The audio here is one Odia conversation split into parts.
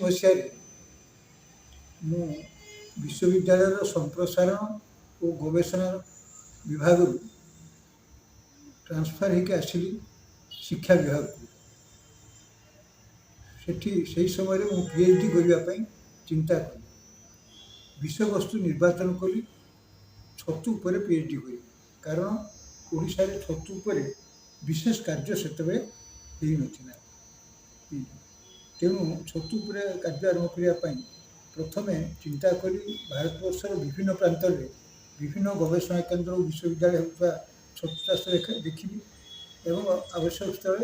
ମସିହାରେ ମୁଁ ବିଶ୍ୱବିଦ୍ୟାଳୟର ସମ୍ପ୍ରସାରଣ ଓ ଗବେଷଣା ବିଭାଗରୁ ଟ୍ରାନ୍ସଫର୍ ହେଇକି ଆସିଲି ଶିକ୍ଷା ବିଭାଗକୁ। ସେଠି ସେହି ସମୟରେ ମୁଁ PhD କରିବା ପାଇଁ ଚିନ୍ତା କଲି। ବିଷୟବସ୍ତୁ ନିର୍ବାଚନ କଲି ଛତୁ ଉପରେ PhD କରିବି, କାରଣ ଓଡ଼ିଶାରେ ଛତୁ ଉପରେ ବିଶେଷ କାର୍ଯ୍ୟ ସେତେବେଳେ ହେଇନଥିଲା। ତେଣୁ ଛତୁ ଉପରେ କାର୍ଯ୍ୟ ଆରମ୍ଭ କରିବା ପାଇଁ ପ୍ରଥମେ ଚିନ୍ତା କଲି ଭାରତବର୍ଷର ବିଭିନ୍ନ ପ୍ରାନ୍ତରେ ବିଭିନ୍ନ ଗବେଷଣା କେନ୍ଦ୍ର ଓ ବିଶ୍ୱବିଦ୍ୟାଳୟ ହେଉଥିବା ଛତୁ ଚାଷ ଦେଖିବି ଏବଂ ଆବଶ୍ୟକ ସ୍ଥଳେ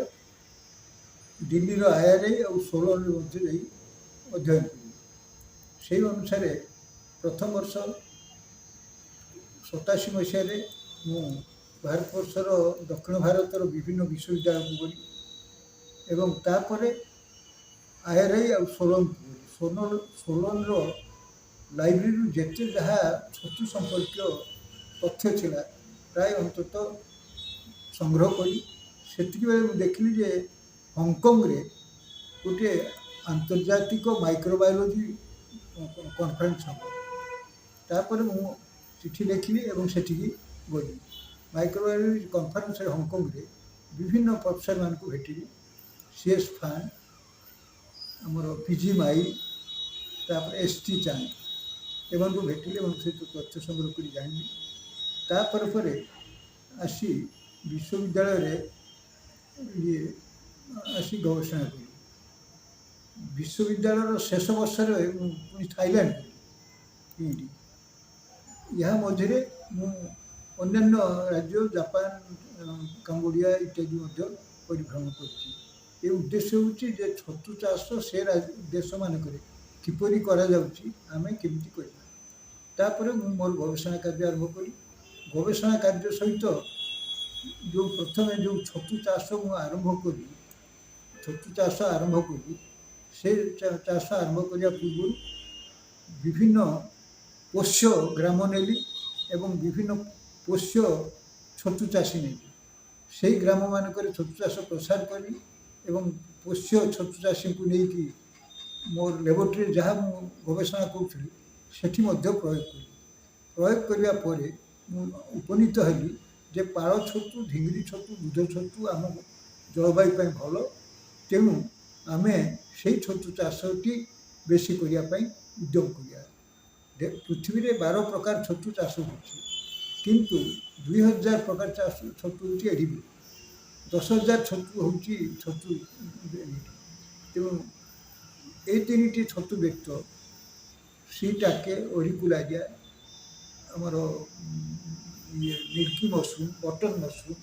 ଦିଲ୍ଲୀର IRI ଆଉ ସୋଲନରେ ମଧ୍ୟ ଯାଇ ଅଧ୍ୟୟନ କରିବି। ସେହି ଅନୁସାରେ ପ୍ରଥମ ବର୍ଷ 87 ମସିହାରେ ମୁଁ ଭାରତବର୍ଷର ଦକ୍ଷିଣ ଭାରତର ବିଭିନ୍ନ ବିଶ୍ୱବିଦ୍ୟାଳୟକୁ ଗଲି ଏବଂ ତାପରେ IRI ଆଉ ସୋଲନର ଲାଇବ୍ରେରୀରୁ ଯେତେ ଯାହା ଛତୁ ସମ୍ପର୍କୀୟ ତଥ୍ୟ ଥିଲା ପ୍ରାୟ ଅନ୍ତତଃ ସଂଗ୍ରହ କଲି। ସେତିକିବେଳେ ମୁଁ ଦେଖିଲି ଯେ ହଂକଂରେ ଗୋଟିଏ ଆନ୍ତର୍ଜାତିକ ମାଇକ୍ରୋବାୟୋଲୋଜି କନଫରେନ୍ସ ହେବ। ତାପରେ ମୁଁ ଚିଠି ଲେଖିଲି ଏବଂ ସେଠିକି ଗଲି। ମାଇକ୍ରୋବାୟୋଲୋଜି କନଫରେନ୍ସରେ ହଂକଂରେ ବିଭିନ୍ନ ପ୍ରଫେସରମାନଙ୍କୁ ଭେଟିଲି। CS ଫାନ୍, ଆମର PG ମାଇ, ତାପରେ ST ଚାନ୍ଦ ଏମାନଙ୍କୁ ଭେଟିଲି ଏବଂ ସହିତ ତଥ୍ୟ ସଂଗ୍ରହ କରି ଜାଣିଲି। ତାପରେ ପରେ ଆସି ବିଶ୍ୱବିଦ୍ୟାଳୟରେ ଆସି ଗବେଷଣା କଲି। ବିଶ୍ୱବିଦ୍ୟାଳୟର ଶେଷ ବର୍ଷରେ ମୁଁ ପୁଣି ଥାଇଲାଣ୍ଡ ଗଲି। ଏହା ମଧ୍ୟରେ ମୁଁ ଅନ୍ୟାନ୍ୟ ରାଜ୍ୟ ଜାପାନ, କାମ୍ବୋଡ଼ିଆ ଇତ୍ୟାଦି ମଧ୍ୟ ପରିଭ୍ରମଣ କରିଛି। ଏ ଉଦ୍ଦେଶ୍ୟ ହେଉଛି ଯେ ଛତୁ ଚାଷ ସେ ଦେଶମାନଙ୍କରେ କିପରି କରାଯାଉଛି ଆମେ କେମିତି କରିବା। ତାପରେ ମୁଁ ମୋର ଗବେଷଣା କାର୍ଯ୍ୟ ଆରମ୍ଭ କଲି। ଗବେଷଣା କାର୍ଯ୍ୟ ସହିତ ପ୍ରଥମେ ଯେଉଁ ଛତୁ ଚାଷ ମୁଁ ଆରମ୍ଭ କଲି, ସେ ଚାଷ ଆରମ୍ଭ କରିବା ପୂର୍ବରୁ ବିଭିନ୍ନ ପୋଷ୍ୟ ଗ୍ରାମ ନେଲି ଏବଂ ବିଭିନ୍ନ ପୋଷ୍ୟ ଛତୁ ଚାଷୀ ନେଲି। ସେହି ଗ୍ରାମମାନଙ୍କରେ ଛତୁ ଚାଷ ପ୍ରସାର କଲି ଏବଂ ପୋଷ୍ୟ ଛତୁ ଚାଷୀଙ୍କୁ ନେଇକି ମୋ ଲ୍ୟାବୋରେଟୋରୀରେ ଯାହା ମୁଁ ଗବେଷଣା କରୁଥିଲି ସେଠି ମଧ୍ୟ ପ୍ରୟୋଗ କଲି। ପ୍ରୟୋଗ କରିବା ପରେ ମୁଁ ଉପନୀତ ହେଲି ଯେ ପାଳ ଛତୁ, ଢିଙ୍ଗିରି ଛତୁ, ଦୁଧ ଛତୁ ଆମ ଜଳବାୟୁ ପାଇଁ ଭଲ। ତେଣୁ ଆମେ ସେଇ ଛତୁ ଚାଷଟି ବେଶୀ କରିବା ପାଇଁ ଉଦ୍ୟମ କରିବା। ପୃଥିବୀରେ 12 ପ୍ରକାର ଛତୁ ଚାଷ ହେଉଛି, କିନ୍ତୁ 2000 ପ୍ରକାର ଛତୁ ହେଉଛି ଏଡ଼ିବଲ୍, 10,000 ଛତୁ ହେଉଛି ଛତୁ। ତେଣୁ এই 3ଟି ଛତୁ ବ୍ୟତୀତ ସିଟାକେ, ଅରିକୁଲାରିଆ, ଆମର ମିଲ୍କି ମସରୁମ୍, ବଟନ୍ ମସରୁମ୍,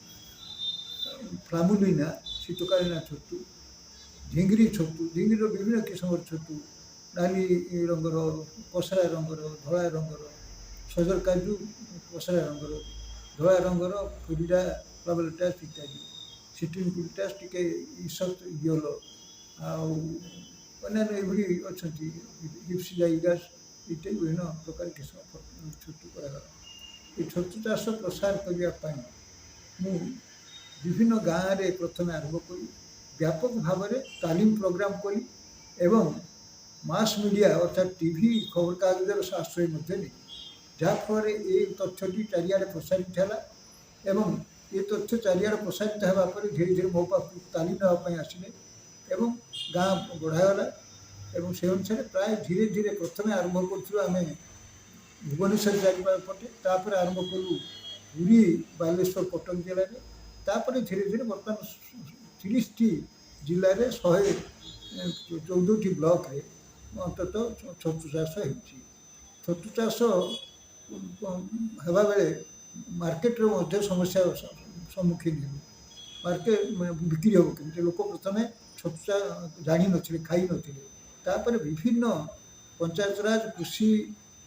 ଫ୍ଲାମୁଲିନା, ଶୀତକାଳୀନ ଛତୁ, ଢିଙ୍ଗିରି ଛତୁ, ଢିଙ୍ଗିରିର ବିଭିନ୍ନ କିସମର ଛତୁ, ନାଲି ରଙ୍ଗର, କଷରା ରଙ୍ଗର, ଧଳା ରଙ୍ଗର, ସଜର କାଜୁ କଷରା ରଙ୍ଗର, ଧଳା ରଙ୍ଗର, ଫ୍ଲୋରିଡା ପ୍ଲାବଲେଟାସ୍ ଇତ୍ୟାଦି, ସିଟ୍ରିନ୍ ପୁଲିଟାସ୍ ଟିକେ ଇସତ ୟେଲୋ, ଆଉ ଅନ୍ୟାନ୍ୟ ଏଭଳି ଅଛନ୍ତି, ହିପ୍ସିଜାଇଗାସ୍ ଇତ୍ୟାଦି ବିଭିନ୍ନ ପ୍ରକାର କିସମ ଛତୁ କରାଗଲା। ଏ ଛତୁ ଚାଷ ପ୍ରସାର କରିବା ପାଇଁ ମୁଁ ବିଭିନ୍ନ ଗାଁରେ ପ୍ରଥମେ ଆରମ୍ଭ କଲି, ବ୍ୟାପକ ଭାବରେ ତାଲିମ ପ୍ରୋଗ୍ରାମ କଲି ଏବଂ ମାସ୍ ମିଡ଼ିଆ ଅର୍ଥାତ୍ TV ଖବରକାଗଜର ଆଶ୍ରୟ ମଧ୍ୟ ନେଲି, ଯାହାଫଳରେ ଏ ତଥ୍ୟଟି ଚାରିଆଡ଼େ ପ୍ରସାରିତ ହେଲା ଏବଂ ଏ ତଥ୍ୟ ଚାରିଆଡ଼େ ପ୍ରସାରିତ ହେବା ପରେ ଧୀରେ ଧୀରେ ମୋ ପାଖକୁ ତାଲିମ ନେବା ପାଇଁ ଆସିଲେ ଏବଂ ଗାଁ ବଢ଼ାଗଲା ଏବଂ ସେ ଅନୁସାରେ ପ୍ରାୟ ଧୀରେ ଧୀରେ ପ୍ରଥମେ ଆରମ୍ଭ କରୁଥିଲୁ ଆମେ ଭୁବନେଶ୍ୱର ଚାରିପଟେ, ତାପରେ ଆରମ୍ଭ କଲୁ ପୁରୀ, ବାଲେଶ୍ୱର, କଟକ ଜିଲ୍ଲାରେ, ତାପରେ ଧୀରେ ଧୀରେ ବର୍ତ୍ତମାନ 30ଟି ଜିଲ୍ଲାରେ 114ଟି ବ୍ଲକରେ ଅନ୍ତତଃ ଛତୁ ଚାଷ ହେଉଛି। ଛତୁ ଚାଷ ହେବା ବେଳେ ମାର୍କେଟରେ ମଧ୍ୟ ସମସ୍ୟା ସମ୍ମୁଖୀନ ହେଲୁ। ମାର୍କେଟ ବିକ୍ରି ହେବ କେମିତି? ଲୋକ ପ୍ରଥମେ ଛତୁ ଜାଣିନଥିଲେ, ଖାଇନଥିଲେ। ତାପରେ ବିଭିନ୍ନ ପଞ୍ଚାୟତରାଜ, କୃଷି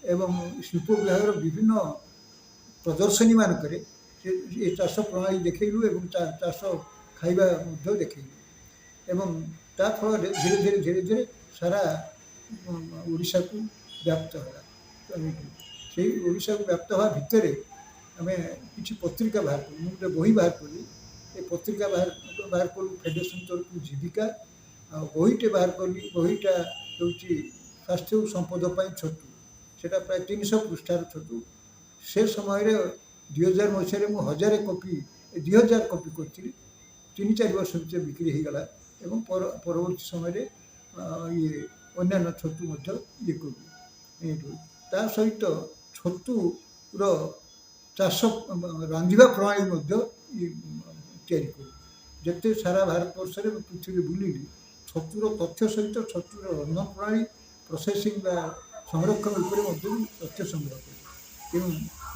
ଏବଂ ଶିଳ୍ପ ବିଭାଗର ବିଭିନ୍ନ ପ୍ରଦର୍ଶନୀ ମାନଙ୍କରେ ଏ ଚାଷ ପ୍ରଣାଳୀ ଦେଖେଇଲୁ ଏବଂ ଚାଷ ଖାଇବା ମଧ୍ୟ ଦେଖେଇଲୁ ଏବଂ ତା ଫଳରେ ଧୀରେ ଧୀରେ ସାରା ଓଡ଼ିଶାକୁ ବ୍ୟାପ୍ତ ହେଲା। ସେଇ ଓଡ଼ିଶାକୁ ବ୍ୟାପ୍ତ ହେବା ଭିତରେ ଆମେ କିଛି ପତ୍ରିକା ବାହାର କଲୁ। ମୁଁ ଗୋଟେ ବହି ବାହାର କଲି। ଏ ପତ୍ରିକା ବାହାର କଲୁ ଫେଡେରେସନ୍ ତରଫରୁ ଜୀବିକା, ଆଉ ବହିଟେ ବାହାର କଲି। ବହିଟା ହେଉଛି ସ୍ୱାସ୍ଥ୍ୟ ଓ ସମ୍ପଦ ପାଇଁ ଛତୁ। ସେଇଟା ପ୍ରାୟ 300 ପୃଷ୍ଠାର ଛତୁ। ସେ ସମୟରେ 2000 ମସିହାରେ ମୁଁ 2000 କପି କରିଥିଲି। 3-4 ବର୍ଷ ଭିତରେ ବିକ୍ରି ହେଇଗଲା ଏବଂ ପରବର୍ତ୍ତୀ ସମୟରେ ଇଏ ଅନ୍ୟାନ୍ୟ ଛତୁ ମଧ୍ୟ ଇଏ କରୁ ଏଇଠୁ। ତା ସହିତ ଛତୁର ଚାଷ ରାନ୍ଧିବା ପ୍ରଣାଳୀ ମଧ୍ୟ ତିଆରି କରୁ। ଯେତେ ସାରା ଭାରତବର୍ଷରେ ପୃଥିବୀ ବୁଲିଲି ଛତୁର ତଥ୍ୟ ସହିତ ଛତୁର ରନ୍ଧନ ପ୍ରଣାଳୀ ପ୍ରୋସେସିଂ ବା ସଂରକ୍ଷଣ ଉପରେ ମଧ୍ୟ ତଥ୍ୟ ସଂଗ୍ରହ କରୁ। ତେଣୁ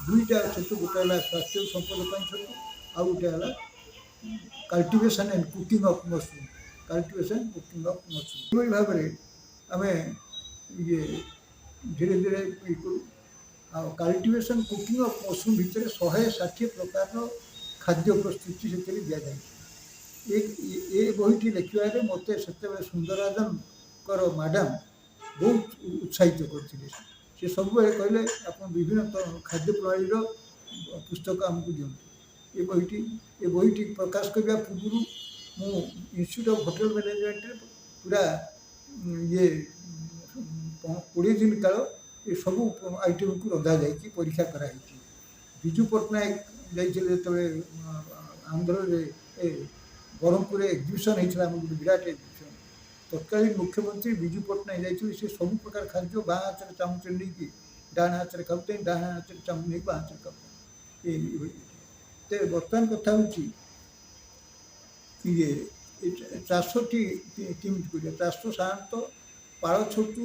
ଦୁଇଟା ଛତୁ, ଗୋଟେ ହେଲା ସ୍ୱାସ୍ଥ୍ୟ ଓ ସମ୍ପଦ ପାଇଁ ଛତୁ, ଆଉ ଗୋଟେ ହେଲା cultivation and cooking of mushroom. Cultivation cooking of mushroom ଏଭଳି ଭାବରେ ଆମେ ଇଏ ଧୀରେ ଧୀରେ ଇଏ କରୁ। ଆଉ କଲ୍ଟିଭେସନ୍ କୁକିଂ ଅଫ୍ ମସରୁମ୍ ଭିତରେ 160 ପ୍ରକାରର ଖାଦ୍ୟ ପ୍ରସ୍ତୁତି ସେଥିରେ ଦିଆଯାଇଛି। ଏ ବହିଟି ଲେଖିବାରେ ମୋତେ ସେତେବେଳେ ସୁନ୍ଦରରାଜନଙ୍କର ମ୍ୟାଡ଼ାମ୍ ବହୁତ ଉତ୍ସାହିତ କରିଥିଲେ। ସେ ସବୁବେଳେ କହିଲେ ଆପଣ ବିଭିନ୍ନ ଖାଦ୍ୟ ପ୍ରଣାଳୀର ପୁସ୍ତକ ଆମକୁ ଦିଅନ୍ତୁ। ଏ ବହିଟି ପ୍ରକାଶ କରିବା ପୂର୍ବରୁ ମୁଁ ଇନଷ୍ଟିଚ୍ୟୁଟ୍ ଅଫ୍ ହୋଟେଲ୍ ମ୍ୟାନେଜମେଣ୍ଟରେ ପୁରା ଇଏ 20 ଦିନ କାଳ ଏସବୁ ଆଇଟମ୍କୁ ରନ୍ଧାଯାଇକି ପରୀକ୍ଷା କରାଯାଇଛି। ବିଜୁ ପଟ୍ଟନାୟକ ଯାଇଥିଲେ ଯେତେବେଳେ ଆନ୍ଧ୍ରରେ ବ୍ରହ୍ମପୁରରେ ଏକ୍ଜିବିସନ୍ ହେଇଥିଲା, ଆମର ଗୋଟେ ବିରାଟ ଏକ୍ଜିବିସନ୍। ତତ୍କାଳୀନ ମୁଖ୍ୟମନ୍ତ୍ରୀ ବିଜୁ ପଟ୍ଟନାୟକ ଯାଇଥିଲେ। ସେ ସବୁ ପ୍ରକାର ଖାଦ୍ୟ ବାଁ ହାତରେ ଚାମଚରେ ନେଇକି ଡାହାଣ ହାତରେ ଖାଉଥିଲେ, ଡାହାଣ ହାତରେ ଚାମଚ ନେଇକି ବାଁ ହାତରେ ଖାଉଥିଲେ। ତେବେ ବର୍ତ୍ତମାନ କଥା ହେଉଛି ଇଏ ଚାଷଟି କେମିତି କରିବା। ଚାଷ ସାଧାରଣତଃ ପାଳ ଛତୁ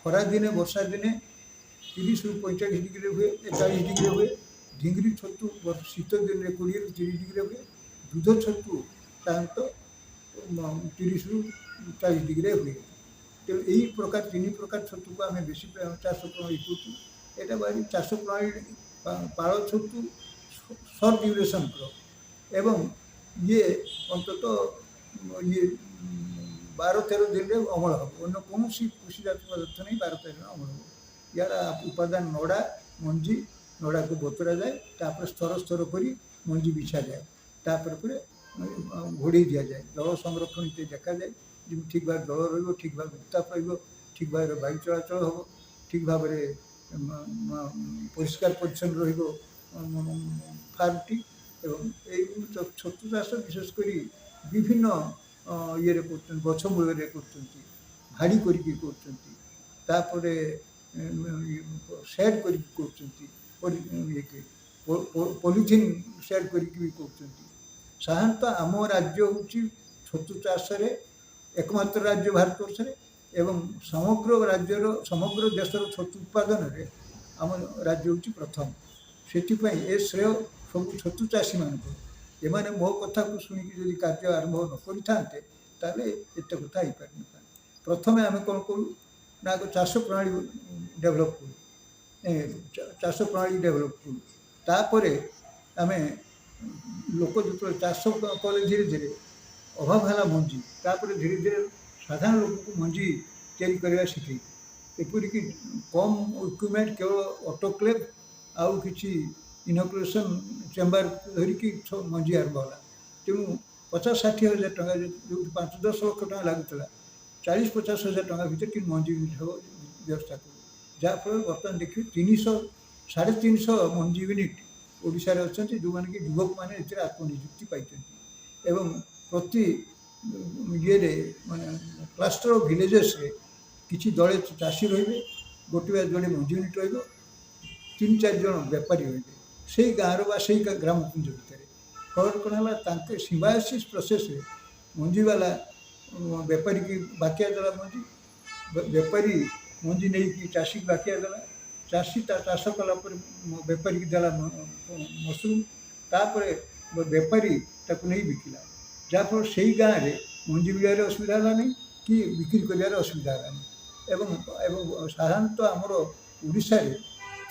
ଖରାଦିନେ ବର୍ଷା ଦିନେ 30ରୁ 45 ଡିଗ୍ରୀରେ ହୁଏ, 40 ଡିଗ୍ରୀରେ ହୁଏ। ଢିଙ୍ଗିରି ଛତୁ ଶୀତ ଦିନରେ 20ରୁ 30 ଡିଗ୍ରୀରେ ହୁଏ। ଦୁଧ ଛତୁ ସାଧାରଣତଃ 30ରୁ 40 ଡିଗ୍ରୀରେ ହୁଏ। ତେଣୁ ଏହି ପ୍ରକାର 3 ପ୍ରକାର ଛତୁକୁ ଆମେ ବେଶୀ ଚାଷ ପ୍ରଣାଳୀ କରୁଛୁ। ଏଇଟା ଭାରି ଚାଷ ପ୍ରଣାଳୀ ପାଳ ଛତୁ ସର୍ଟ ଡ୍ୟୁରେସନ୍ କ୍ରପ୍ ଏବଂ ଇଏ ଅନ୍ତତଃ ଇଏ 12-13 ଦିନରେ ଅମଳ ହେବ। ଅନ୍ୟ କୌଣସି କୃଷିଜାତ ପଦାର୍ଥ ନେଇ 12-13 ଦିନରେ ଅମଳ ହେବ। ୟାର ଉପାଦାନ ମଞ୍ଜି, ନଡ଼ାକୁ ବତୁରାଯାଏ, ତାପରେ ସ୍ତର ସ୍ତର କରି ମଞ୍ଜି ବିଛାଯାଏ। ତାପରେ ପରେ ଘୋଡ଼େଇ ଦିଆଯାଏ। ଜଳ ସଂରକ୍ଷଣ ଇତ୍ୟାଦି ଦେଖାଯାଏ, ଯେମିତି ଠିକ୍ ଭାବରେ ଜଳ ରହିବ, ଠିକ୍ ଭାବରେ ଉତ୍ତାପ ରହିବ, ଠିକ୍ ଭାବରେ ବାୟୁ ଚଳାଚଳ ହେବ, ଠିକ୍ ଭାବରେ ପରିଷ୍କାର ପରିଚ୍ଛନ୍ନ ରହିବ ଫାର୍ମଟି। ଏବଂ ଏଇ ଛତୁ ଚାଷ ବିଶେଷ କରି ବିଭିନ୍ନ ଇଏରେ କରୁଛନ୍ତି, ଗଛ ମୂଳରେ କରୁଛନ୍ତି, ଭାଡ଼ି କରିକି କରୁଛନ୍ତି, ତାପରେ ସେଡ୍ କରିକି କରୁଛନ୍ତି, ପଲିଥିନ୍ ସେଡ୍ କରିକି ବି କରୁଛନ୍ତି। ସାଧାରଣତଃ ଆମ ରାଜ୍ୟ ହେଉଛି ଛତୁ ଚାଷରେ ଏକମାତ୍ର ରାଜ୍ୟ ଭାରତବର୍ଷରେ ଏବଂ ସମଗ୍ର ଦେଶର ଛତୁ ଉତ୍ପାଦନରେ ଆମ ରାଜ୍ୟ ହେଉଛି ପ୍ରଥମ। ସେଥିପାଇଁ ଏ ଶ୍ରେୟ ସବୁ ଛତୁ ଚାଷୀମାନଙ୍କର। ଏମାନେ ମୋ କଥାକୁ ଶୁଣିକି ଯଦି କାର୍ଯ୍ୟ ଆରମ୍ଭ ନ କରିଥାନ୍ତେ ତାହେଲେ ଏତେ କଥା ହେଇପାରିନଥାନ୍ତା। ପ୍ରଥମେ ଆମେ କ'ଣ କରୁ ନା ଚାଷ ପ୍ରଣାଳୀ ଡେଭଲପ୍ କରୁ। ତାପରେ ଆମେ ଲୋକ ଯେତେବେଳେ ଚାଷ କଲେ ଧୀରେ ଧୀରେ ଅଭାବ ହେଲା ମଞ୍ଜି, ତାପରେ ଧୀରେ ଧୀରେ ସାଧାରଣ ଲୋକଙ୍କୁ ମଞ୍ଜି ତିଆରି କରିବା ଶିଖେଇଲି। ଏପରିକି କମ୍ ଇକ୍ୟୁପମେଣ୍ଟ, କେବଳ ଅଟୋକ୍ଲେଭ୍ ଆଉ କିଛି ଇନୋକୁଲେସନ୍ ଚେମ୍ବାର ଧରିକି ମଞ୍ଜି ଆରମ୍ଭ ହେଲା। ତେଣୁ 50-60 ହଜାର ଟଙ୍କା ଯେଉଁଠି 5-10 ଲକ୍ଷ ଟଙ୍କା ଲାଗୁଥିଲା, 40-50 ହଜାର ଟଙ୍କା ଭିତରେ କିନ୍ତୁ ମଞ୍ଜି ୟୁନିଟ୍ ବ୍ୟବସ୍ଥା କରୁ। ଯାହାଫଳରେ ବର୍ତ୍ତମାନ ଦେଖିବେ 300-350 ମଞ୍ଜି ୟୁନିଟ୍ ଓଡ଼ିଶାରେ ଅଛନ୍ତି, ଯେଉଁମାନେ କି ଯୁବକମାନେ ଏଥିରେ ଆତ୍ମନିଯୁକ୍ତି ପାଇଛନ୍ତି। ଏବଂ ପ୍ରତି ଇଏରେ ମାନେ କ୍ଲଷ୍ଟର ଅଫ୍ ଭିଲେଜେସରେ କିଛି ଦଳେ ଚାଷୀ ରହିବେ, ଗୋଟେ ବା ଯୋଡ଼େ ମଞ୍ଜି ୟୁନିଟ୍ ରହିବ, 3-4 ଜଣ ବେପାରୀ ରହିବେ ସେଇ ଗାଁର ବା ସେଇ ଗ୍ରାମପୁଞ୍ଜ ଭିତରେ। ଫଳରେ କ'ଣ ହେଲା, ତାଙ୍କ ସିମ୍ବାୟୋସିସ୍ ପ୍ରୋସେସ୍ରେ ମଞ୍ଜିବାଲା ବେପାରୀକି ବାକିଆ ଦେଲା ମଞ୍ଜି, ବେପାରୀ ମଞ୍ଜି ନେଇକି ଚାଷୀକି ବାକିଆ ଦେଲା, ଚାଷୀ ତା ଚାଷ କଲା ପରେ ବେପାରୀକି ଦେଲା ମସରୁମ୍, ତାପରେ ବେପାରୀ ତାକୁ ନେଇ ବିକିଲା। ଯାହାଫଳରେ ସେଇ ଗାଁରେ ମଞ୍ଜି ମିଳିବାରେ ଅସୁବିଧା ହେଲା ନାହିଁ କି ବିକ୍ରି କରିବାରେ ଅସୁବିଧା ହେଲା ନାହିଁ। ଏବଂ ସାଧାରଣତଃ ଆମର ଓଡ଼ିଶାରେ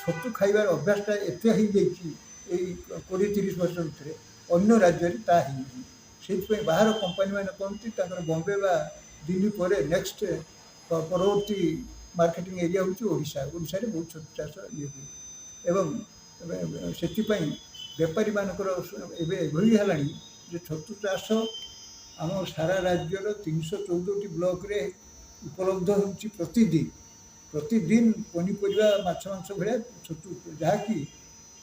ଛତୁ ଖାଇବାର ଅଭ୍ୟାସଟା ଏତେ ହେଇଯାଇଛି ଏଇ 20-30 ବର୍ଷ ଭିତରେ, ଅନ୍ୟ ରାଜ୍ୟରେ ତାହା ହେଇନି। ସେଇଥିପାଇଁ ବାହାର କମ୍ପାନୀମାନେ କହନ୍ତି ତାଙ୍କର ବମ୍ବେ ବା ଦିଲ୍ଲୀ ପରେ ନେକ୍ସଟ ପରବର୍ତ୍ତୀ ମାର୍କେଟିଂ ଏରିଆ ହେଉଛି ଓଡ଼ିଶାରେ ବହୁତ ଛତୁ ଚାଷ ଇଏ ହୁଏ। ଏବଂ ସେଥିପାଇଁ ବେପାରୀମାନଙ୍କର ଏବେ ଏଭଳି ହେଲାଣି ଯେ ଛତୁ ଚାଷ ଆମ ସାରା ରାଜ୍ୟର 314ଟି ବ୍ଲକରେ ଉପଲବ୍ଧ ହେଉଛି ପ୍ରତିଦିନ ପନିପରିବା ମାଛ ମାଂସ ଭଳିଆ ଛତୁ, ଯାହାକି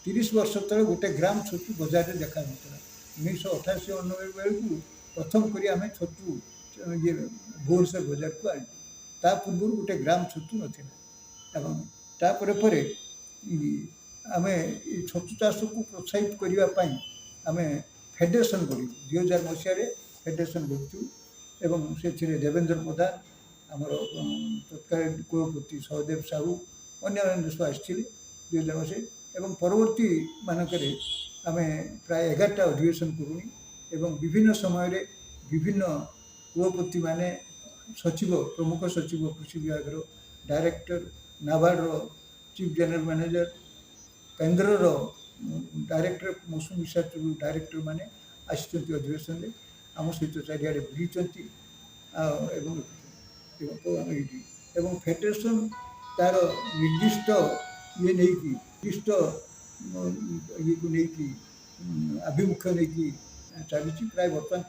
30 ବର୍ଷ ତଳେ 1 ଗ୍ରାମ ଛତୁ ବଜାରରେ ଦେଖାଯାଉଥିଲା। 1988-89 ବେଳକୁ ପ୍ରଥମ କରି ଆମେ ଛତୁ ଇଏ ଭୁବନେଶ୍ୱର ବଜାରକୁ ଆଣିଲୁ। ତା ପୂର୍ବରୁ 1 ଗ୍ରାମ ଛତୁ ନଥିଲା। ଏବଂ ତାପରେ ପରେ ଆମେ ଏ ଛତୁ ଚାଷକୁ ପ୍ରୋତ୍ସାହିତ କରିବା ପାଇଁ ଆମେ ଫେଡେରେସନ୍ ଗଢ଼ିଲୁ। 2000 ମସିହାରେ ଫେଡେରେସନ୍ ଗଢ଼ିଛୁ ଏବଂ ସେଥିରେ ଦେବେନ୍ଦ୍ର ପ୍ରଧାନ, ଆମର ତତ୍କାଳୀନ କୁଳପତି ସହଦେବ ସାହୁ, ଅନ୍ୟାନ୍ୟ ସବୁ ଆସିଥିଲେ 2000 ମସିହାରେ। ଏବଂ ପରବର୍ତ୍ତୀ ମାନଙ୍କରେ ଆମେ ପ୍ରାୟ 11ଟା ଅଧିବେଶନ କରୁଣି ଏବଂ ବିଭିନ୍ନ ସମୟରେ ବିଭିନ୍ନ କୁଳପତିମାନେ, ସଚିବ, ପ୍ରମୁଖ ସଚିବ, କୃଷି ବିଭାଗର ଡାଇରେକ୍ଟର, ନାବାର୍ଡ଼ର ଚିଫ୍ ଜେନେରାଲ ମ୍ୟାନେଜର, କେନ୍ଦ୍ରର ଡାଇରେକ୍ଟର, ମୌସୁମୀ ବିଷୟ ଡାଇରେକ୍ଟର ମାନେ ଆସିଛନ୍ତି ଅଧିବେଶନରେ, ଆମ ସହିତ ଚାରିଆଡ଼େ ବୁଲିଛନ୍ତି ଏବଂ ଏଇଠି ଏବଂ ଫେଡେରେସନ୍ ତାର ନିର୍ଦ୍ଦିଷ୍ଟ ଇଏ ନେଇକି, ନିର୍ଦ୍ଦିଷ୍ଟ ଇଏକୁ ନେଇକି, ଆଭିମୁଖ୍ୟ ନେଇକି ଚାଲିଛି। ପ୍ରାୟ ବର୍ତ୍ତମାନ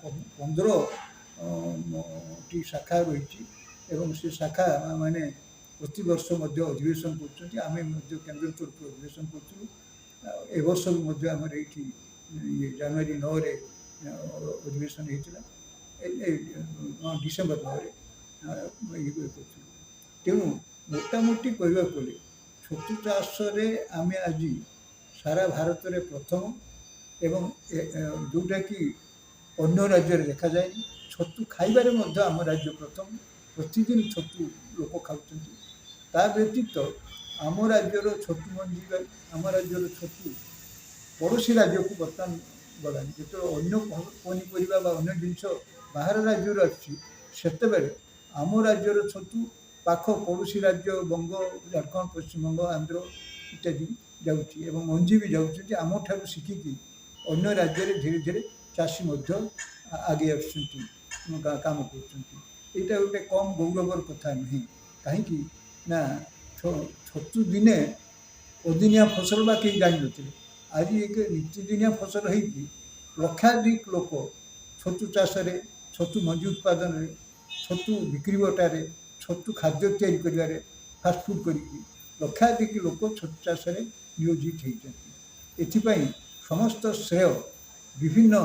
15ଟି ଶାଖା ରହିଛି ଏବଂ ସେ ଶାଖା ମାନେ ପ୍ରତିବର୍ଷ ମଧ୍ୟ ଅଧିବେଶନ କରୁଛନ୍ତି। ଆମେ ମଧ୍ୟ କେନ୍ଦ୍ର ତରଫରୁ ଅଧିବେଶନ କରୁଥିଲୁ। ଏ ବର୍ଷ ବି ମଧ୍ୟ ଆମର ଏଇଠି ଜାନୁଆରୀ 9ରେ ଅଧିବେଶନ ହେଇଥିଲା, ଡିସେମ୍ବର 9ରେ ଇଏ କରୁଥିଲୁ। ତେଣୁ ମୋଟାମୋଟି କହିବାକୁ ଗଲେ ଛତୁ ଚାଷରେ ଆମେ ଆଜି ସାରା ଭାରତରେ ପ୍ରଥମ ଏବଂ ଯେଉଁଟାକି ଅନ୍ୟ ରାଜ୍ୟରେ ଦେଖାଯାଏନି। ଛତୁ ଖାଇବାରେ ମଧ୍ୟ ଆମ ରାଜ୍ୟ ପ୍ରଥମ, ପ୍ରତିଦିନ ଛତୁ ଲୋକ ଖାଉଛନ୍ତି। ତା ବ୍ୟତୀତ ଆମ ରାଜ୍ୟର ଛତୁ ମଞ୍ଜି, ଆମ ରାଜ୍ୟର ଛତୁ ପଡ଼ୋଶୀ ରାଜ୍ୟକୁ ବର୍ତ୍ତମାନ ଗଲାଣି। ଯେତେବେଳେ ଅନ୍ୟ ପନିପରିବା ବା ଅନ୍ୟ ଜିନିଷ ବାହାର ରାଜ୍ୟରୁ ଆସୁଛି, ସେତେବେଳେ ଆମ ରାଜ୍ୟର ଛତୁ ପାଖ ପଡ଼ୋଶୀ ରାଜ୍ୟ ବଙ୍ଗ, ଝାଡ଼ଖଣ୍ଡ, ପଶ୍ଚିମବଙ୍ଗ, ଆନ୍ଧ୍ର ଇତ୍ୟାଦି ଯାଉଛି ଏବଂ ମଞ୍ଜି ବି ଯାଉଛନ୍ତି। ଆମଠାରୁ ଶିଖିକି ଅନ୍ୟ ରାଜ୍ୟରେ ଧୀରେ ଧୀରେ ଚାଷୀ ମଧ୍ୟ ଆଗେଇ ଆସୁଛନ୍ତି, କାମ କରୁଛନ୍ତି। ଏଇଟା ଗୋଟେ କମ୍ ଗୌରବର କଥା ନୁହେଁ। କାହିଁକି ନା ଛତୁ ଦିନେ ଅଦିନିଆ ଫସଲ ବା କେହି ଜାଣିନଥିଲେ। ଆଜି ଏକ ନୀତିଦିନିଆ ଫସଲ ହେଇକି ଲକ୍ଷାଧିକ ଲୋକ ଛତୁ ଚାଷରେ, ଛତୁ ମଞ୍ଜି ଉତ୍ପାଦନରେ, ଛତୁ ବିକ୍ରି ବଟାରେ, ଛତୁ ଖାଦ୍ୟ ତିଆରି କରିବାରେ, ଫାଷ୍ଟଫୁଡ଼୍ କରିକି ଲକ୍ଷାଧିକ ଲୋକ ଛତୁ ଚାଷରେ ନିୟୋଜିତ ହେଇଛନ୍ତି। ଏଥିପାଇଁ ସମସ୍ତ ଶ୍ରେୟ ବିଭିନ୍ନ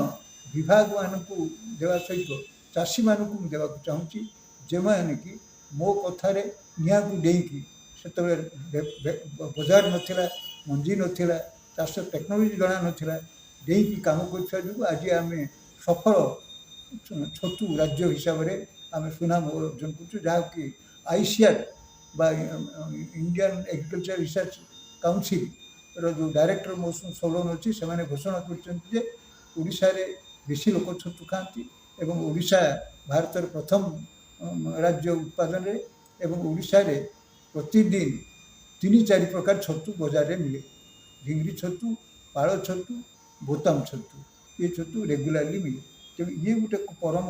ବିଭାଗମାନଙ୍କୁ ଦେବା ସହିତ ଚାଷୀମାନଙ୍କୁ ମୁଁ ଦେବାକୁ ଚାହୁଁଛି, ଯେଉଁମାନେ କି ମୋ କଥାରେ ନିଆଁକୁ ଡେଇଁକି, ସେତେବେଳେ ବଜାର ନଥିଲା, ମଞ୍ଜି ନଥିଲା, ଚାଷ ଟେକ୍ନୋଲୋଜି ଜଣା ନଥିଲା, ଡେଇଁକି କାମ କରୁଥିବା ଯୋଗୁଁ ଆଜି ଆମେ ସଫଳ ଛତୁ ରାଜ୍ୟ ହିସାବରେ ଆମେ ସୁନାମ ଅର୍ଜନ କରୁଛୁ। ଯାହାକି ICAR ବା ଇଣ୍ଡିଆନ୍ ଏଗ୍ରିକଲଚର ରିସର୍ଚ୍ଚ କାଉନସିଲର ଯେଉଁ ଡାଇରେକ୍ଟର ମୌସୁମୀ ସୋଲନ ଅଛି, ସେମାନେ ଘୋଷଣା କରିଛନ୍ତି ଯେ ଓଡ଼ିଶାରେ ବେଶୀ ଲୋକ ଛତୁ ଖାଆନ୍ତି ଏବଂ ଓଡ଼ିଶା ଭାରତର ପ୍ରଥମ ରାଜ୍ୟ ଉତ୍ପାଦନରେ ଏବଂ ଓଡ଼ିଶାରେ ପ୍ରତିଦିନ 3-4 ପ୍ରକାର ଛତୁ ବଜାରରେ ମିଳେ। ଝିଙ୍ଗିରି ଛତୁ, ପାଳ ଛତୁ, ବୋତାମ ଛତୁ, ଏ ଛତୁ ରେଗୁଲାରଲି ମିଳେ। ତେଣୁ ଇଏ ଗୋଟେ ପରମ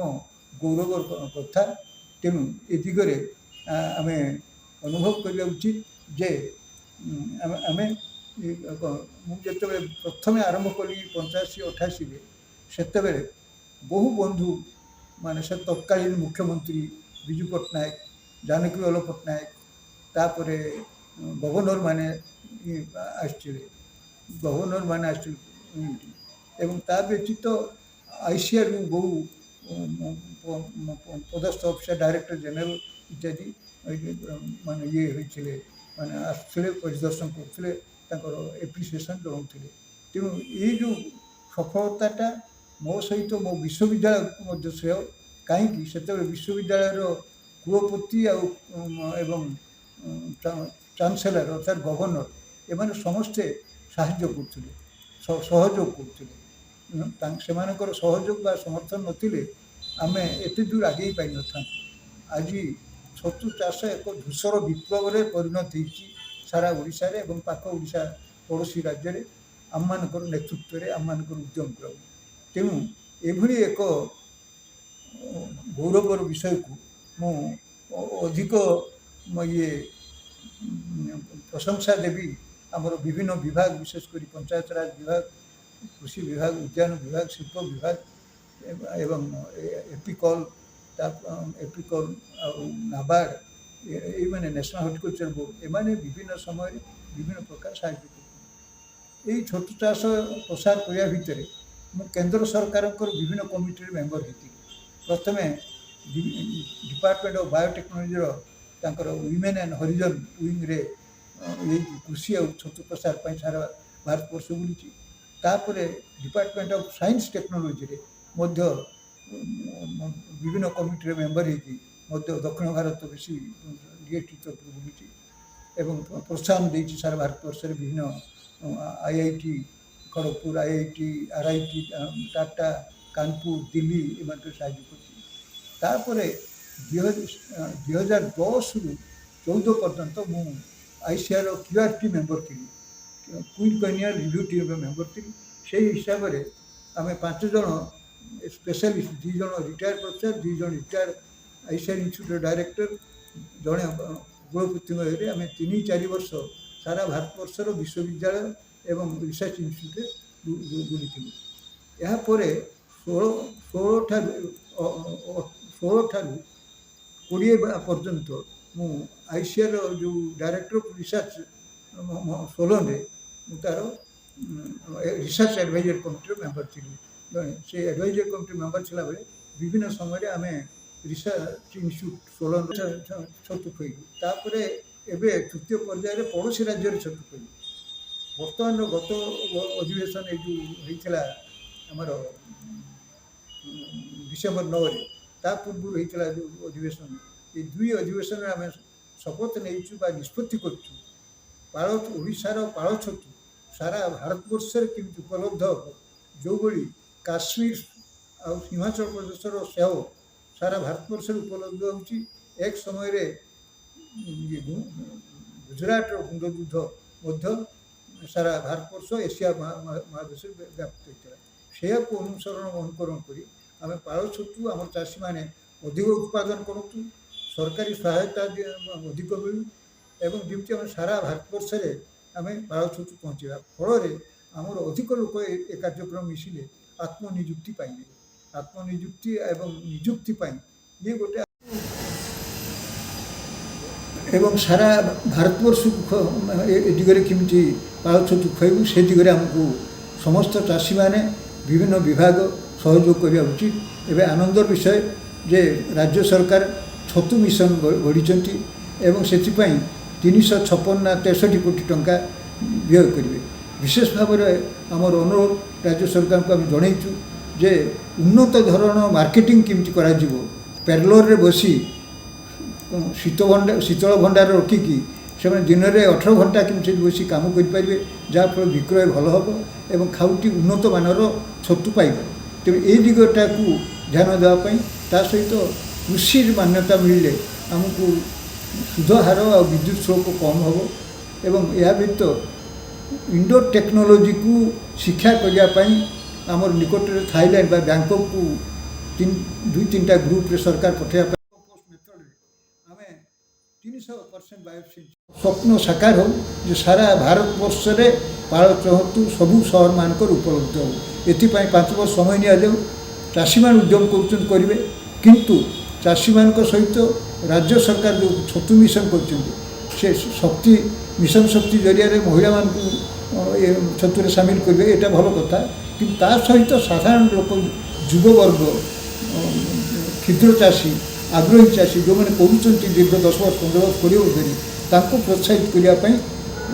ଗୌରବର କଥା। ତେଣୁ ଏ ଦିଗରେ ଆମେ ଅନୁଭବ କରିବା ଉଚିତ ଯେ ଆମେ ମୁଁ ଯେତେବେଳେ ପ୍ରଥମେ ଆରମ୍ଭ କଲି 85-88ରେ, ସେତେବେଳେ ବହୁ ବନ୍ଧୁ ମାନେ ସେ ତତ୍କାଳୀନ ମୁଖ୍ୟମନ୍ତ୍ରୀ ବିଜୁ ପଟ୍ଟନାୟକ, ଜାନକୀ ବଲ୍ଲଭ ପଟ୍ଟନାୟକ, ତାପରେ ଗଭର୍ଣ୍ଣର ମାନେ ଆସିଥିଲେ, ଏବଂ ତା ବ୍ୟତୀତ ICARରୁ ବହୁ ପଦସ୍ଥ ଅଫିସର, ଡାଇରେକ୍ଟର ଜେନେରାଲ ଇତ୍ୟାଦି ମାନେ ଇଏ ହୋଇଥିଲେ, ମାନେ ଆସୁଥିଲେ, ପରିଦର୍ଶନ କରୁଥିଲେ, ତାଙ୍କର ଏପ୍ରିସିଏସନ୍ ଜଣାଉଥିଲେ। ତେଣୁ ଏଇ ଯେଉଁ ସଫଳତାଟା ମୋ ସହିତ ମୋ ବିଶ୍ୱବିଦ୍ୟାଳୟକୁ ମଧ୍ୟ ଶ୍ରେୟ। କାହିଁକି ସେତେବେଳେ ବିଶ୍ୱବିଦ୍ୟାଳୟର କୁଳପତି ଆଉ ଏବଂ ଚାନ୍ସେଲର ଅର୍ଥାତ୍ ଗଭର୍ଣ୍ଣର, ଏମାନେ ସମସ୍ତେ ସାହାଯ୍ୟ କରୁଥିଲେ, ସହଯୋଗ କରୁଥିଲେ। ସେମାନଙ୍କର ସହଯୋଗ ବା ସମର୍ଥନ ନଥିଲେ ଆମେ ଏତେ ଦୂର ଆଗେଇ ପାରିନଥାନ୍ତୁ। ଆଜି ଛତୁ ଚାଷ ଏକ ଧୂସର ବିପ୍ଳବରେ ପରିଣତ ହେଇଛି ସାରା ଓଡ଼ିଶାରେ ଏବଂ ପାଖ ଓଡ଼ିଶା ପଡ଼ୋଶୀ ରାଜ୍ୟରେ, ଆମମାନଙ୍କର ନେତୃତ୍ୱରେ, ଆମମାନଙ୍କର ଉଦ୍ୟମ କ୍ରମେ। ତେଣୁ ଏଭଳି ଏକ ଗୌରବର ବିଷୟକୁ ମୁଁ ଅଧିକ ପ୍ରଶଂସା ଦେବି ଆମର ବିଭିନ୍ନ ବିଭାଗ, ବିଶେଷ କରି ପଞ୍ଚାୟତରାଜ ବିଭାଗ, କୃଷି ବିଭାଗ, ଉଦ୍ୟାନ ବିଭାଗ, ଶିଳ୍ପ ବିଭାଗ ଏବଂ ଏପିକଲ୍ एप्रिकॉन और नाबार्ड ये मैंने नेशनल हॉर्टिकल्चर बोर्ड एमाने विभिन्न समय विभिन्न प्रकार साहाय्य करते यही छोट चाष प्रसार करने भितर मु केंद्र सरकार विभिन्न कमिटी मेंबर होती प्रथम department of biotechnology women and Harijan wing रे ये कृषि और छतु प्रसार सारा भारत वर्ष बुली तापर डिपार्टमेंट ऑफ साइंस टेक्नोलॉजी रे मध्य विभिन्न कमिटी मेंबर होती दक्षिण भारत बेसी डीएसटी तरफ बुली एवं प्रोत्साहन देती सारा भारत वर्ष विभिन्न IIT Kharagpur IIT RIT Tata Kanpur Delhi एम साहय कर 2010 रु 14 पर्यंत मु आईसीआर क्यूआरटी मेंबर थी क्वीन कन्या रिव्यू टीम मेंबर थी से हिसाब से आम 5 जन स्पेशलिस्ट 2 जन रिटायर्ड प्रोफेसर 2 जन रिटायर्ड आईसीआर इंस्टीट्यूट डायरेक्टर जड़े कुलपति आम 3-4 वर्ष सारा भारत वर्षर विश्वविद्यालय एवं रिसर्च इंस्टीट्यूट बुली यापर 16 ठारू 20 पर्यंत मु आईसीआर जो डायरेक्टर ऑफ रिसर्च सोलन रे तार रिसर्च एडवाइजर कमिटी मेंबर थी जड़े से एडवाइजर कमिटी मेंबर थिला बेले विभिन्न समय आम रिसर्च इंस्टीट्यूट सोलन छतु खुईलु तापर एबे तृतीय पर्यायर पड़ोशी राज्य छतु खुईलु बर्तमान गत अधिवेशन जो आमर डिसेम्बर 9 ता पूर्व होता जो अधिवेशन ये 2 अधिवेशन आम शपथ नहीं निष्पत्ति कर ओडिशार पाଳ छतु सारा भारत वर्ष केमती उपलब्ध हम जो भाई काश्मीर आ हिमाचल प्रदेशर सेव सारा भारत वर्ष उपलब्ध होची एक समय गुजरात गुंडयुद्ध सारा भारत वर्ष एशिया महादेश व्याप्त होता से अनुकरण कर आम पाଳ छतु आम चाषी मैंने अधिक उत्पादन करूँ सरकारी सहायता अधिक मिलू एवं जमी आम सारा भारत वर्ष आम पाଳ छतु पहुँचा फल आमर अधिक लोक ए कार्यक्रम मिसिले आत्मनिजुक्ति पाइबे आत्मनिजुक्ति एवं निजुक्ति ये गोटे एवं सारा भारतवर्ष दिगरे केमती पाଳ छतु खुआबू से दिगरे आमको समस्त चाषी मैंने विभिन्न विभाग सहयोग करने उचित एवं आनंदर विषय जे राज्य सरकार छतु मिशन गढ़ी एवं से 356-63 कोटी टंका व्यय करेंगे विशेष भाव में आमर अनुरोध राज्य सरकार को आम जनईचु जे उन्नत धरण मार्केटिंग केमती करा पैरलर रे बसी शीतल भंडार रखिकी से दिन में 18 घंटा केमती बसी काम करें जहाँफल विक्रय भल हम एवं खाउटी उन्नत मानर छतु पाइबे तेज ये दिगटा को ध्यान देवाई ता सहित कृषि मान्यता मिले आमको सुधहार आ विद्युत शुल्क कम हम एवं यह व्यतीत इंडोर टेक्नोलोजी को शिक्षा करने आमर निकट में थाईलैंड बैंकॉक को 2-3टा ग्रुप रे सरकार पठाइबा आम 300% बायोसिन स्वप्न साकार हो जो सारा भारत वर्ष में पाळ छतु सबू सहर मानक उपलब्ध हो एपाई 5 वर्ष समय नि चाषी मान उद्यम करेंगे किंतु चाषी मान सहित राज्य सरकार जो छतु मिशन कर शक्ति मिशन शक्ति जरिया महिला मान छतुरे सामिल करेंगे यहाँ भल कथा कि सहित साधारण लोक युववर्ग क्षुद्र चाषी आग्रही चाषी जो मैंने करुँच दीर्घ 10 वर्ष 15 वर्ष 20 वर्ष धरी प्रोत्साहित करने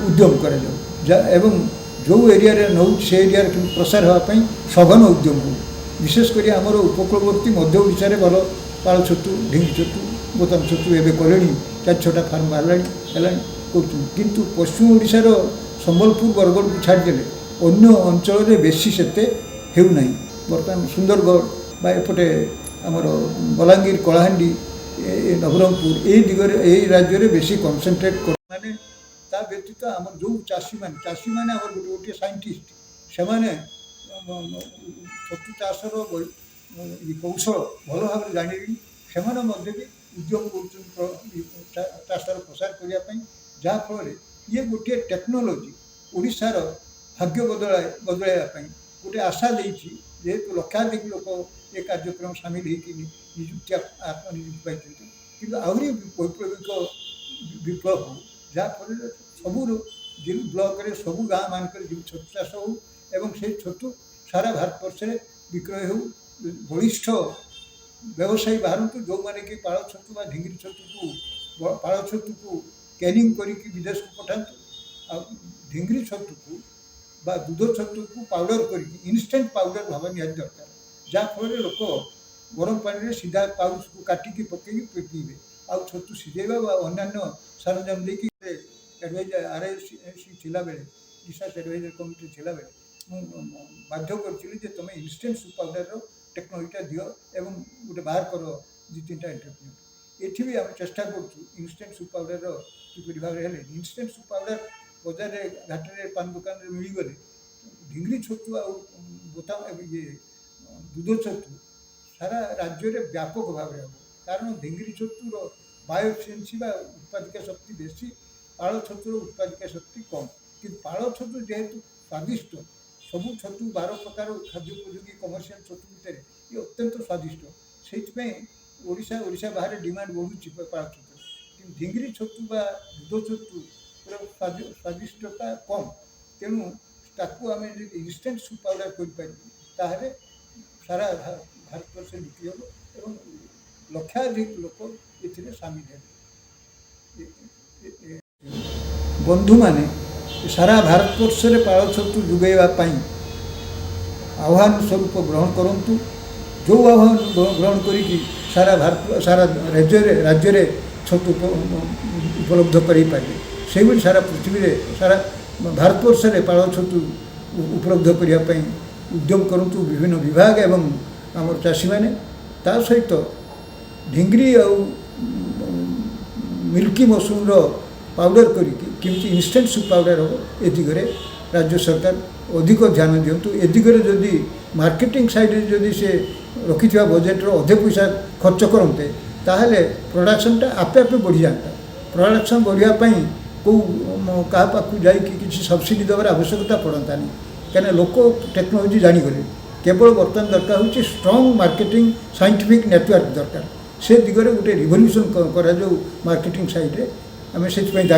उद्यम कर जो एरिया नौ से एरिया प्रसार होगापी सघन उद्यम हो विशेषकर आमर उपकूलवर्ती मध्य ओडिशा रे भल पाळ छतु ढिंगी छतु बोताम छतु एवं कले 4-6टा फार्म बाहर किंतु पश्चिम ओडिशार संबलपुर बरगढ़ को छाड़देले अन्य अंचल में बेसी सेते हेउनाही बर्तमान सुंदरगढ़ बा एपटे आमर बलांगीर कलाहांडी नवरंगपुर ये दिगरे यही राज्य में बेसी कनसेंट्रेट कर माने ता व्यतीत आमर जो चाषी मैंने आमर गोटे साइंटिस्ट से मैंने छतु चाषर कौशल भल भाव जाणी से भी उद्यम कर प्रसार करने जहाँफल ये गोटे टेक्नोलोजी ओडिशार भाग्य बदलाइवाई गोटे आशा देती जेहेतु लक्षाधिक लोक ଏ କାର୍ଯ୍ୟକ୍ରମ ସାମିଲ ହେଇକି ନିଯୁକ୍ତି ଆତ୍ମନିଯୁକ୍ତି ପାଇଛନ୍ତି। କିନ୍ତୁ ଆହୁରି ବୈପ୍ଳବିକ ବିପ୍ଳବ ହଉ, ଯାହାଫଳରେ ସବୁ ବ୍ଲକରେ ସବୁ ଗାଁ ମାନଙ୍କରେ ଯେଉଁ ଛତୁ ଚାଷ ହଉ ଏବଂ ସେଇ ଛତୁ ସାରା ଭାରତବର୍ଷରେ ବିକ୍ରୟ ହେଉ। ବଳିଷ୍ଠ ବ୍ୟବସାୟୀ ବାହାରନ୍ତୁ ଯେଉଁମାନେ କି ପାଳ ଛତୁ ବା ଢିଙ୍ଗିରି ଛତୁକୁ ପାଳ ଛତୁକୁ କ୍ୟାନିଂ କରିକି ବିଦେଶକୁ ପଠାନ୍ତୁ, ଆଉ ଢିଙ୍ଗିରି ଛତୁକୁ ବା ଦୁଧ ଛତୁକୁ ପାଉଡ଼ର କରିକି ଇନଷ୍ଟାଣ୍ଟ ପାଉଡ଼ର ହେବା ନିହାତି ଦରକାର, ଯାହାଫଳରେ ଲୋକ ଗରମ ପାଣିରେ ସିଧା ପାଉଚକୁ କାଟିକି ପକେଇକି ପିଇବେ। ଆଉ ଛତୁ ସିଝେଇବା ବା ଅନ୍ୟାନ୍ୟ ସରଞ୍ଜାମ ଦେଇକି ଆଡ଼ଭାଇଜର RIC ଥିଲାବେଳେ, ରିସର୍ଚ୍ଚ ଆଡ଼ଭାଇଜର କମିଟି ଥିଲାବେଳେ ମୁଁ ବାଧ୍ୟ କରିଥିଲି ଯେ ତୁମେ ଇନଷ୍ଟାଣ୍ଟ ସୁପ୍ ପାଉଡ଼ରର ଟେକ୍ନୋଲୋଜିଟା ଦିଅ ଏବଂ ଗୋଟେ ବାହାର କର 2-3ଟା ଏଣ୍ଟରପ୍ରିନ୍ୟୁର। ଏଠି ବି ଆମେ ଚେଷ୍ଟା କରୁଛୁ ଇନଷ୍ଟାଣ୍ଟ ସୁପ୍ ପାଉଡ଼ରର କିପରି ଭାବରେ ହେଲେ ଇନଷ୍ଟାଣ୍ଟ ସୁପ୍ ପାଉଡ଼ର ବଜାରରେ ଘାଟରେ ପାନ ଦୋକାନରେ ମିଳିଗଲେ ଢିଙ୍ଗିରି ଛତୁ ଆଉ ବୋତାମ ଇଏ ଦୁଧ ଛତୁ ସାରା ରାଜ୍ୟରେ ବ୍ୟାପକ ଭାବରେ ହେବ। କାରଣ ଢିଙ୍ଗିରି ଛତୁର ବାୟୋଏଫିସିଏନ୍ସି ବା ଉତ୍ପାଦିକା ଶକ୍ତି ବେଶୀ, ପାଳ ଛତୁର ଉତ୍ପାଦିକା ଶକ୍ତି କମ୍। କିନ୍ତୁ ପାଳ ଛତୁ ଯେହେତୁ ସ୍ୱାଦିଷ୍ଟ, ସବୁ ଛତୁ 12 ପ୍ରକାର ଖାଦ୍ୟ ଉପଯୋଗୀ କମର୍ସିଆଲ ଛତୁ ଭିତରେ ଇଏ ଅତ୍ୟନ୍ତ ସ୍ୱାଦିଷ୍ଟ। ସେଇଥିପାଇଁ ଓଡ଼ିଶା ବାହାରେ ଡିମାଣ୍ଡ ବଢ଼ୁଛି ପାଳ ଛତୁ। କିନ୍ତୁ ଢିଙ୍ଗିରି ଛତୁ ବା ଦୁଧ ଛତୁର ସ୍ୱାଦିଷ୍ଟତା କମ୍, ତେଣୁ ତାକୁ ଆମେ ଯଦି ଇନଷ୍ଟାଣ୍ଟ ସୁପ୍ ପାଉଡ଼ର କରିପାରିବୁ ତାହେଲେ ସାରା ଭାରତବର୍ଷରେ ବିକ୍ରି ହେବ ଏବଂ ଲକ୍ଷାଧିକ ଲୋକ ଏଥିରେ ସାମିଲ ହେବେ। ବନ୍ଧୁମାନେ ସାରା ଭାରତବର୍ଷରେ ପାଳ ଛତୁ ଯୋଗାଇବା ପାଇଁ ଆହ୍ୱାନ ସ୍ୱରୂପ ଗ୍ରହଣ କରନ୍ତୁ। ଯେଉଁ ଆହ୍ୱାନ ଗ୍ରହଣ କରିକି ସାରା ରାଜ୍ୟରେ ଛତୁ ଉପଲବ୍ଧ କରାଇପାରିବେ, ସେଇଭଳି ସାରା ପୃଥିବୀରେ ସାରା ଭାରତବର୍ଷରେ ପାଳ ଛତୁ ଉପଲବ୍ଧ କରିବା ପାଇଁ ଉଦ୍ୟମ କରନ୍ତୁ ବିଭିନ୍ନ ବିଭାଗ ଏବଂ ଆମର ଚାଷୀମାନେ। ତା ସହିତ ଢିଙ୍ଗିରି ଆଉ ମିଲ୍କି ମସରୁମ୍ର ପାଉଡ଼ର କରିକି କେମିତି ଇନଷ୍ଟାଣ୍ଟ ସୁପ୍ ପାଉଡ଼ର ହେବ, ଏ ଦିଗରେ ରାଜ୍ୟ ସରକାର ଅଧିକ ଧ୍ୟାନ ଦିଅନ୍ତୁ। ଏ ଦିଗରେ ଯଦି ମାର୍କେଟିଂ ସାଇଡ଼ରେ ଯଦି ସେ ରଖିଥିବା ବଜେଟ୍ର ଅଧେ ପଇସା ଖର୍ଚ୍ଚ କରନ୍ତେ, ତାହେଲେ ପ୍ରଡ଼କ୍ସନ୍ଟା ଆପେ ଆପେ ବଢ଼ିଯାଆନ୍ତା। ପ୍ରଡ଼କ୍ସନ୍ ବଢ଼ିବା ପାଇଁ କାହା ପାଖକୁ ଯାଇକି କିଛି ସବସିଡ଼ି ଦେବାର ଆବଶ୍ୟକତା ପଡ଼ନ୍ତାନି, କାହିଁକିନା ଲୋକ ଟେକ୍ନୋଲୋଜି ଜାଣିଗଲେ। କେବଳ ବର୍ତ୍ତମାନ ଦରକାର ହେଉଛି ଷ୍ଟ୍ରଙ୍ଗ ମାର୍କେଟିଂ ସାଇଣ୍ଟିଫିକ୍ ନେଟୱାର୍କ ଦରକାର। ସେ ଦିଗରେ ଗୋଟେ ରିଭଲ୍ୟୁସନ୍ କରାଯାଉ ମାର୍କେଟିଂ ସାଇଡ଼ରେ। ଆମେ ସେଥିପାଇଁ